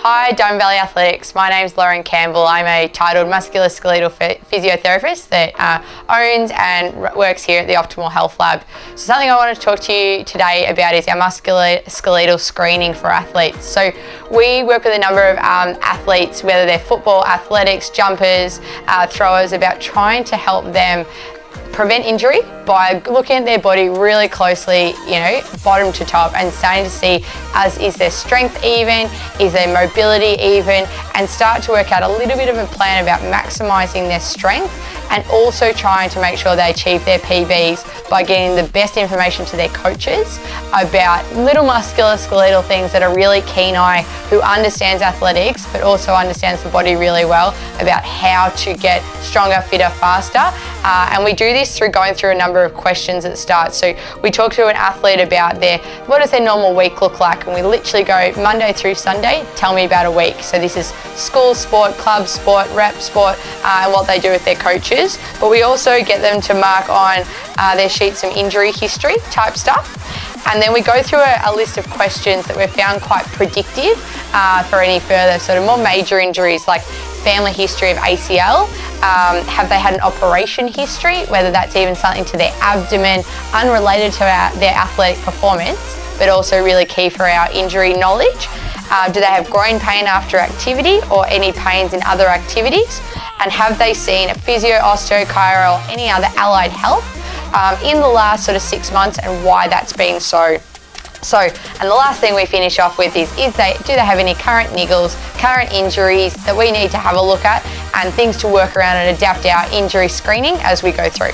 Hi, Diamond Valley Athletics. My name's Lauren Campbell. I'm a titled musculoskeletal physiotherapist that owns and works here at the Optimal Health Lab. So something I want to talk to you today about is our musculoskeletal screening for athletes. So we work with a number of athletes, whether they're football, athletics, jumpers, throwers, about trying to help them prevent injury by looking at their body really closely, bottom to top, and starting to see is their strength even, is their mobility even, and start to work out a little bit of a plan about maximising their strength and also trying to make sure they achieve their PBs by getting the best information to their coaches about little musculoskeletal things that a really keen eye who understands athletics but also understands the body really well about how to get stronger, fitter, faster. And we do this through going through a number of questions at the start. So we talk to an athlete about what does their normal week look like, and we literally go Monday through Sunday, tell me about a week. So this is school sport, club sport, rep sport, and what they do with their coaches. But we also get them to mark on their sheet some injury history type stuff. And then we go through a list of questions that we've found quite predictive for any further sort of more major injuries, like family history of ACL, have they had an operation history, whether that's even something to their abdomen, unrelated to their athletic performance, but also really key for our injury knowledge. Do they have groin pain after activity or any pains in other activities? And have they seen a physio, osteo, chiro, or any other allied health in the last sort of 6 months, and why that's been so. And the last thing we finish off with is do they have any current niggles, current injuries that we need to have a look at, and things to work around and adapt our injury screening as we go through.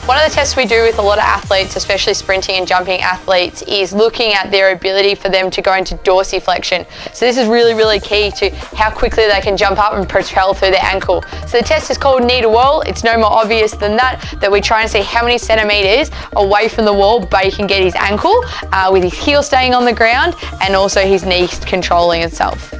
One of the tests we do with a lot of athletes, especially sprinting and jumping athletes, is looking at their ability for them to go into dorsiflexion. So this is really, really key to how quickly they can jump up and propel through their ankle. So the test is called knee to wall. It's no more obvious than that we try and see how many centimetres away from the wall Bay can get his ankle with his heel staying on the ground and also his knee controlling itself.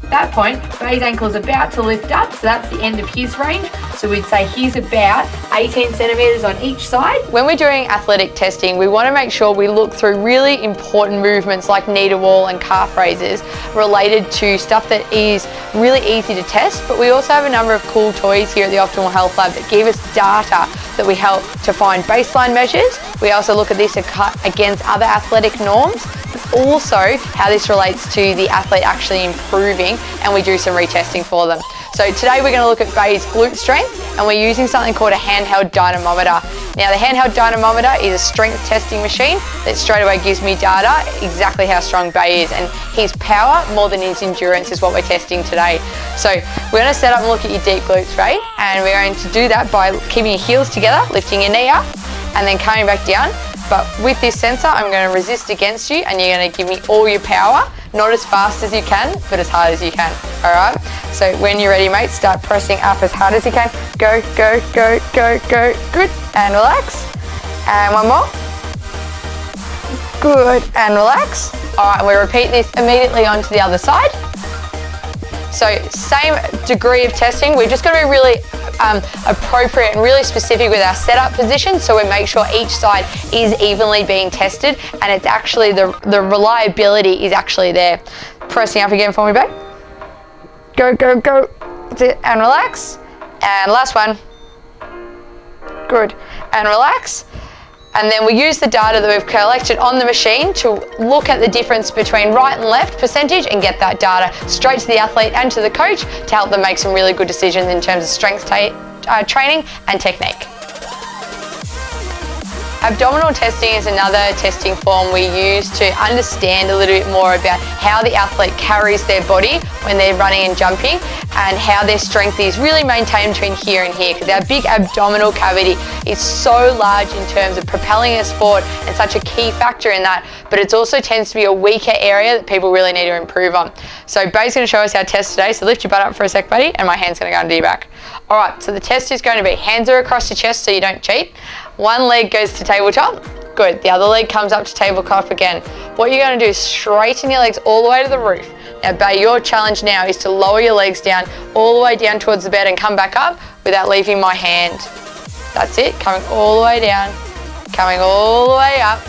At that point, Bay's ankle's about to lift up, so that's the end of his range. So we'd say he's about 18 centimetres on each side. When we're doing athletic testing, we want to make sure we look through really important movements like knee to wall and calf raises related to stuff that is really easy to test, but we also have a number of cool toys here at the Optimal Health Lab that give us data that we help to find baseline measures. We also look at this against other athletic norms, but also how this relates to the athlete actually improving, and we do some retesting for them. So today we're going to look at Bay's glute strength, and we're using something called a handheld dynamometer. Now the handheld dynamometer is a strength testing machine that straight away gives me data exactly how strong Bay is, and his power more than his endurance is what we're testing today. So we're going to set up and look at your deep glutes, right? And we're going to do that by keeping your heels together, lifting your knee up, and then coming back down. But with this sensor, I'm going to resist against you, and you're going to give me all your power, not as fast as you can, but as hard as you can, all right? So when you're ready, mate, start pressing up as hard as you can. Go, go, go, go, go. Good, and relax. And one more. Good, and relax. All right, and we repeat this immediately onto the other side. So same degree of testing. We're just going to be really appropriate and really specific with our setup position, so we make sure each side is evenly being tested, and it's actually the reliability is actually there. Pressing up again for me, babe. Go, go, go. That's it. And relax. And last one. Good. And relax. And then we use the data that we've collected on the machine to look at the difference between right and left percentage and get that data straight to the athlete and to the coach to help them make some really good decisions in terms of strength training and technique. Abdominal testing is another testing form we use to understand a little bit more about how the athlete carries their body when they're running and jumping, and how their strength is really maintained between here and here, because our big abdominal cavity is so large in terms of propelling us forward and such a key factor in that, but it also tends to be a weaker area that people really need to improve on. So Bay's going to show us our test today, so lift your butt up for a sec, buddy, and my hand's going to go under your back. All right, so the test is going to be hands are across your chest so you don't cheat. One leg goes to tabletop. Good. The other leg comes up to tabletop again. What you're going to do is straighten your legs all the way to the roof. Now, Bay, your challenge now is to lower your legs down all the way down towards the bed and come back up without leaving my hand. That's it. Coming all the way down, coming all the way up,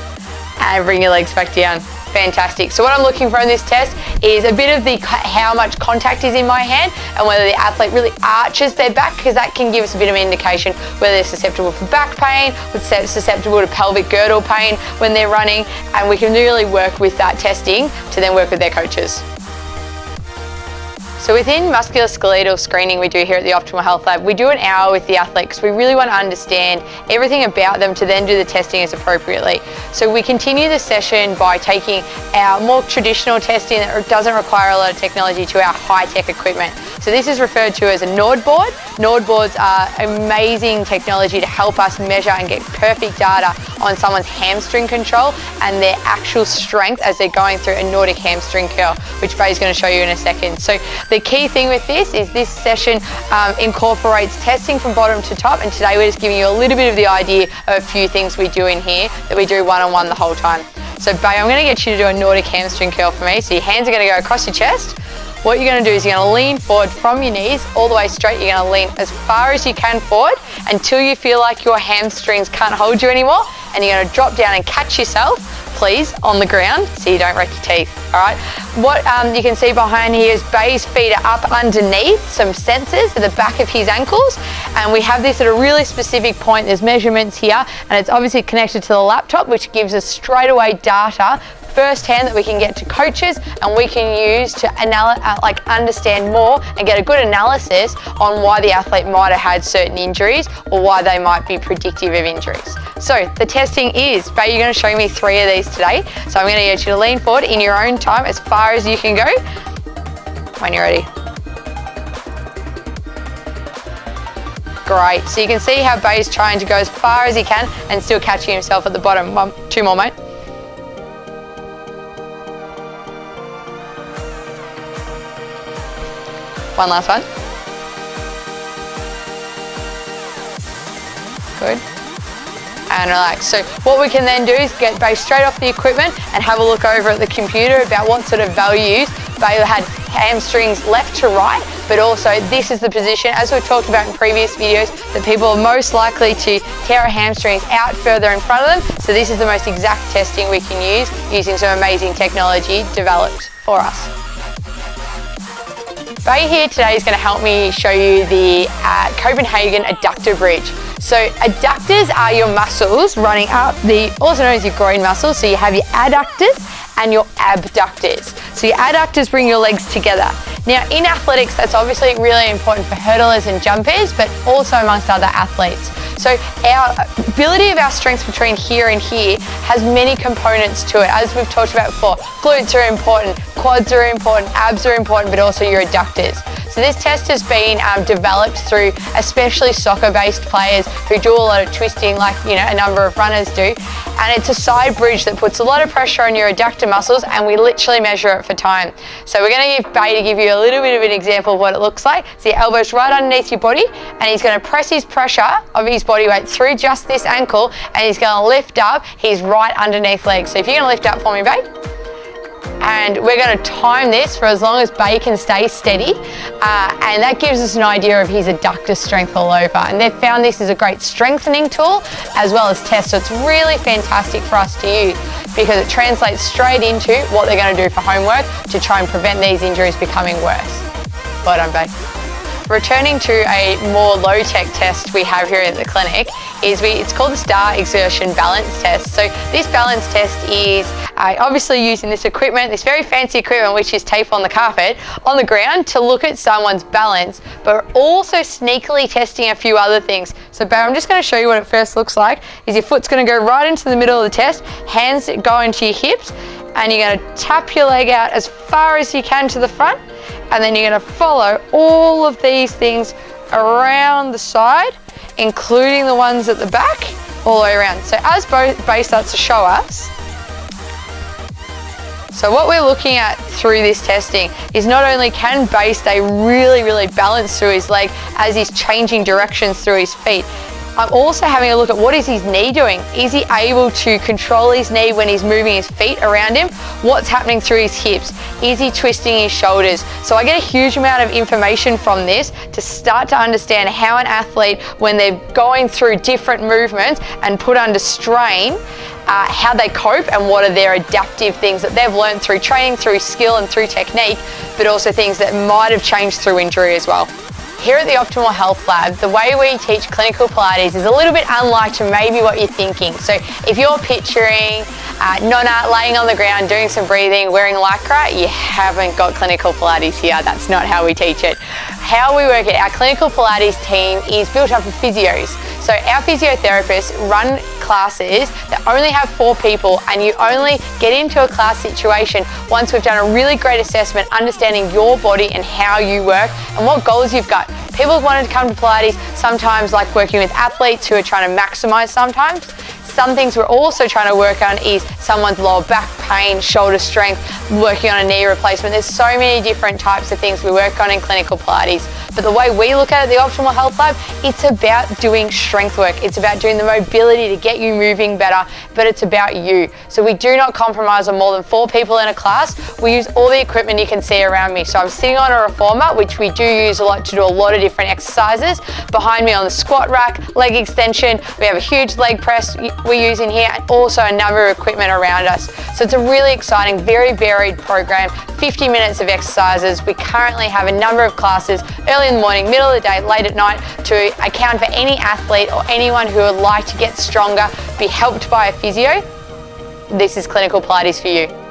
and bring your legs back down. Fantastic. So what I'm looking for in this test is a bit of the how much contact is in my hand and whether the athlete really arches their back, because that can give us a bit of an indication whether they're susceptible for back pain, susceptible to pelvic girdle pain when they're running, and we can really work with that testing to then work with their coaches. So within musculoskeletal screening we do here at the Optimal Health Lab, we do an hour with the athlete because we really want to understand everything about them to then do the testing as appropriately. So we continue the session by taking our more traditional testing that doesn't require a lot of technology to our high-tech equipment. So this is referred to as a Nord board. Nord boards are amazing technology to help us measure and get perfect data on someone's hamstring control and their actual strength as they're going through a Nordic hamstring curl, which Bay's going to show you in a second. So the key thing with this is this session incorporates testing from bottom to top, and today we're just giving you a little bit of the idea of a few things we do in here that we do one-on-one the whole time. So Bay, I'm going to get you to do a Nordic hamstring curl for me. So your hands are going to go across your chest. What you're going to do is you're going to lean forward from your knees all the way straight. You're going to lean as far as you can forward until you feel like your hamstrings can't hold you anymore, and you're going to drop down and catch yourself, please, on the ground so you don't wreck your teeth. All right. What you can see behind here is Bay's feet are up underneath some sensors at the back of his ankles, and we have this at a really specific point. There's measurements here, and it's obviously connected to the laptop, which gives us straight away data firsthand that we can get to coaches and we can use to understand more and get a good analysis on why the athlete might have had certain injuries or why they might be predictive of injuries. So the testing is, Bay, you're going to show me 3 of these today. So I'm going to get you to lean forward in your own time as far as you can go when you're ready. Great. So you can see how Bay's trying to go as far as he can and still catching himself at the bottom. 2 more, mate. One last one. Good. And relax. So what we can then do is get Bay straight off the equipment and have a look over at the computer about what sort of values Bay had hamstrings left to right, but also this is the position, as we've talked about in previous videos, that people are most likely to tear our hamstrings out further in front of them. So this is the most exact testing we can use using some amazing technology developed for us. Bay here today is going to help me show you the Copenhagen adductor bridge. So adductors are your muscles running up also known as your groin muscles. So you have your adductors and your abductors. So your adductors bring your legs together. Now in athletics, that's obviously really important for hurdlers and jumpers, but also amongst other athletes. So our ability of our strength between here and here has many components to it. As we've talked about before, glutes are important, quads are important, abs are important, but also your adductors. So this test has been developed through especially soccer-based players who do a lot of twisting like a number of runners do. And it's a side bridge that puts a lot of pressure on your adductor muscles, and we literally measure it for time. So we're going to give Bay to give you a little bit of an example of what it looks like. So your elbow's right underneath your body, and he's going to press his pressure of his body weight through just this ankle, and he's going to lift up his right underneath leg. So if you're going to lift up for me, Bay. And we're going to time this for as long as Bay can stay steady, and that gives us an idea of his adductor strength all over. And they've found this is a great strengthening tool as well as test, so it's really fantastic for us to use because it translates straight into what they're going to do for homework to try and prevent these injuries becoming worse. Well done, Bay. Returning to a more low-tech test we have here at the clinic is it's called the Star Exertion Balance Test. So this balance test is obviously using this equipment, this very fancy equipment which is tape on the carpet, on the ground to look at someone's balance, but also sneakily testing a few other things. So Barry, I'm just going to show you what it first looks like. Is your foot's going to go right into the middle of the test, hands go into your hips, and you're going to tap your leg out as far as you can to the front, and then you're going to follow all of these things around the side, including the ones at the back, all the way around. So as Bay starts to show us, so what we're looking at through this testing is not only can Bay stay really, really balanced through his leg as he's changing directions through his feet, I'm also having a look at what is his knee doing. Is he able to control his knee when he's moving his feet around him? What's happening through his hips? Is he twisting his shoulders? So I get a huge amount of information from this to start to understand how an athlete, when they're going through different movements and put under strain, how they cope and what are their adaptive things that they've learned through training, through skill and through technique, but also things that might have changed through injury as well. Here at the Optimal Health Lab, the way we teach clinical Pilates is a little bit unlike to maybe what you're thinking. So if you're picturing Nonna laying on the ground, doing some breathing, wearing lycra, you haven't got clinical Pilates here. That's not how we teach it. How we work it, our clinical Pilates team is built up of physios. So our physiotherapists run classes that only have 4 people, and you only get into a class situation once we've done a really great assessment, understanding your body and how you work and what goals you've got. People wanted to come to Pilates sometimes like working with athletes who are trying to maximize sometimes. Some things we're also trying to work on is someone's lower back pain, shoulder strength, working on a knee replacement. There's so many different types of things we work on in clinical Pilates. But the way we look at it at the Optimal Health Lab, it's about doing strength work. It's about doing the mobility to get you moving better, but it's about you. So we do not compromise on more than 4 people in a class. We use all the equipment you can see around me. So I'm sitting on a reformer, which we do use a lot to do a lot of different exercises. Behind me on the squat rack, leg extension, we have a huge leg press we're using here, and also a number of equipment around us. So it's a really exciting, very varied program, 50 minutes of exercises. We currently have a number of classes early in the morning, middle of the day, late at night, to account for any athlete or anyone who would like to get stronger, be helped by a physio. This is clinical Pilates for you.